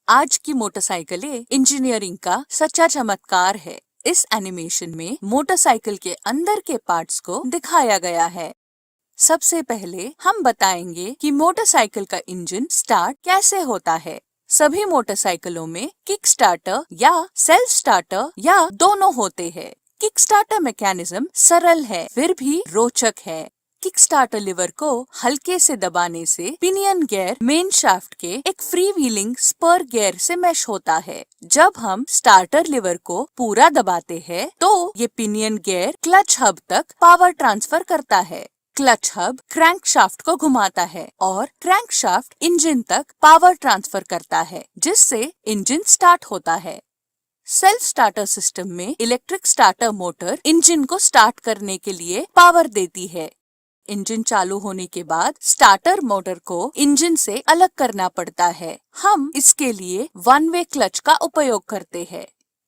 आज की मोटरसाइकिलें इंजीनियरिंग का सच्चा चमत्कार है। इस एनिमेशन में मोटरसाइकिल के अंदर के पार्ट्स को दिखाया गया है। सबसे पहले हम बताएंगे कि मोटरसाइकिल का इंजन स्टार्ट कैसे होता है। सभी मोटरसाइकिलों में किक स्टार्टर या सेल्फ स्टार्टर या दोनों होते हैं। किक स्टार्टर मैकेनिज्म सरल है फिर भी रोचक है। किक स्टार्टर लीवर को हल्के से दबाने से पिनियन गियर मेन शाफ्ट के एक फ्री व्हीलिंग स्पर गियर से मैश होता है। जब हम स्टार्टर लीवर को पूरा दबाते हैं, तो ये पिनियन गियर क्लच हब तक पावर ट्रांसफर करता है। क्लच हब क्रैंक शाफ्ट को घुमाता है और क्रैंक शाफ्ट इंजन तक पावर ट्रांसफर करता है, जिससे इंजन स्टार्ट होता है। सेल्फ स्टार्टर सिस्टम में इलेक्ट्रिक स्टार्टर मोटर इंजन को स्टार्ट करने के लिए पावर देती है। इंजन चालू होने के बाद स्टार्टर मोटर को इंजन से अलग करना पड़ता है। हम इसके लिए वन वे क्लच का उपयोग करते हैं।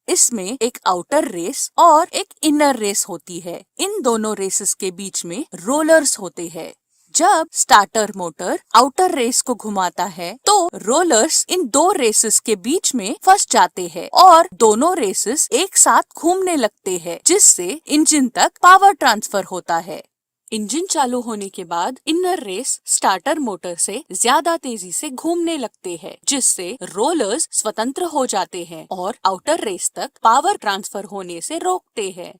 इसमें एक आउटर रेस और एक इनर रेस होती है। इन दोनों रेसेस के बीच में रोलर्स होते हैं। जब स्टार्टर मोटर आउटर रेस को घुमाता है, तो रोलर्स इन दो रेसेस के बीच में फंस जाते हैं और दोनों रेसेस एक साथ घूमने लगते हैं, जिससे इंजन तक पावर ट्रांसफर होता है। इंजन चालू होने के बाद इनर रेस स्टार्टर मोटर से ज्यादा तेजी से घूमने लगते हैं, जिससे रोलर्स स्वतंत्र हो जाते हैं और आउटर रेस तक पावर ट्रांसफर होने से रोकते हैं।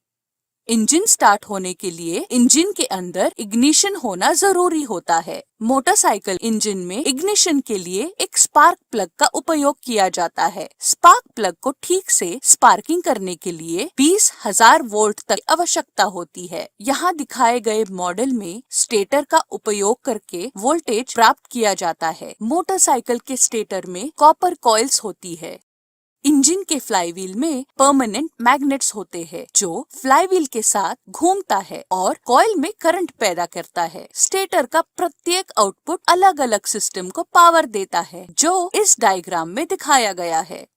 इंजन स्टार्ट होने के लिए इंजन के अंदर इग्निशन होना जरूरी होता है। मोटरसाइकिल इंजन में इग्निशन के लिए एक स्पार्क प्लग का उपयोग किया जाता है। स्पार्क प्लग को ठीक से स्पार्किंग करने के लिए 20,000 वोल्ट तक आवश्यकता होती है। यहाँ दिखाए गए मॉडल में स्टेटर का उपयोग करके वोल्टेज प्राप्त किया जाता है। मोटरसाइकिल के स्टेटर में कॉपर कॉइल्स होती है। इंजन के फ्लाईव्हील में परमानेंट मैग्नेट्स होते हैं, जो फ्लाईव्हील के साथ घूमता है और कॉइल में करंट पैदा करता है। स्टेटर का प्रत्येक आउटपुट अलग अलग सिस्टम को पावर देता है, जो इस डायग्राम में दिखाया गया है।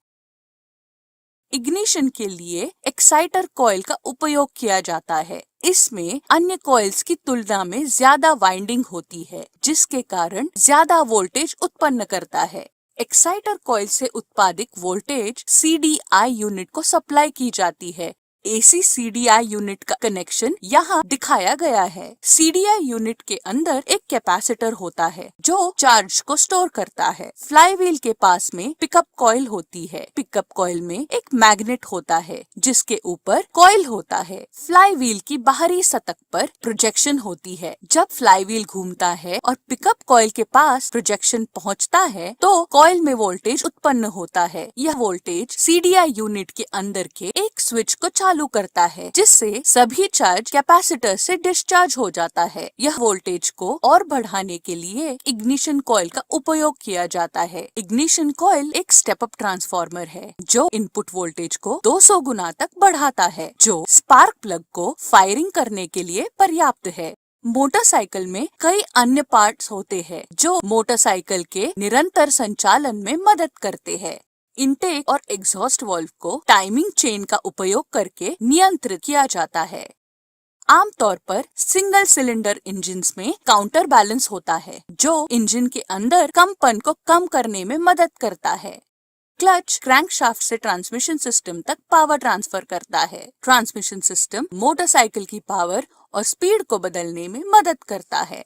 इग्निशन के लिए एक्साइटर कॉइल का उपयोग किया जाता है। इसमें अन्य कॉइल्स की तुलना में ज्यादा वाइंडिंग होती है, जिसके कारण ज्यादा वोल्टेज उत्पन्न करता है। एक्साइटर कॉइल से उत्पादित वोल्टेज CDI यूनिट को सप्लाई की जाती है। AC CDI यूनिट का कनेक्शन यहाँ दिखाया गया है। CDI यूनिट के अंदर एक कैपेसिटर होता है, जो चार्ज को स्टोर करता है। फ्लाईव्हील के पास में पिकअप कॉइल होती है। पिकअप कॉइल में एक मैग्नेट होता है, जिसके ऊपर कॉइल होता है। फ्लाईव्हील की बाहरी सतह पर प्रोजेक्शन होती है। जब फ्लाईव्हील घूमता है और पिकअप कॉइल के पास प्रोजेक्शन पहुँचता है, तो कॉइल में वोल्टेज उत्पन्न होता है। यह वोल्टेज CDI यूनिट के अंदर के एक स्विच को चालू करता है, जिससे सभी चार्ज कैपेसिटर से डिस्चार्ज हो जाता है। यह वोल्टेज को और बढ़ाने के लिए इग्निशन कॉइल का उपयोग किया जाता है। इग्निशन कॉइल एक स्टेप अप ट्रांसफार्मर है, जो इनपुट वोल्टेज को 200 गुना तक बढ़ाता है, जो स्पार्क प्लग को फायरिंग करने के लिए पर्याप्त है। मोटरसाइकिल में कई अन्य पार्ट्स होते हैं, जो मोटरसाइकिल के निरंतर संचालन में मदद करते हैं। इनटेक और एग्जॉस्ट वाल्व को टाइमिंग चेन का उपयोग करके नियंत्रित किया जाता है। आमतौर पर सिंगल सिलेंडर इंजन्स में काउंटर बैलेंस होता है, जो इंजन के अंदर कंपन को कम करने में मदद करता है। क्लच क्रैंकशाफ्ट से ट्रांसमिशन सिस्टम तक पावर ट्रांसफर करता है। ट्रांसमिशन सिस्टम मोटरसाइकिल की पावर और स्पीड को बदलने में मदद करता है।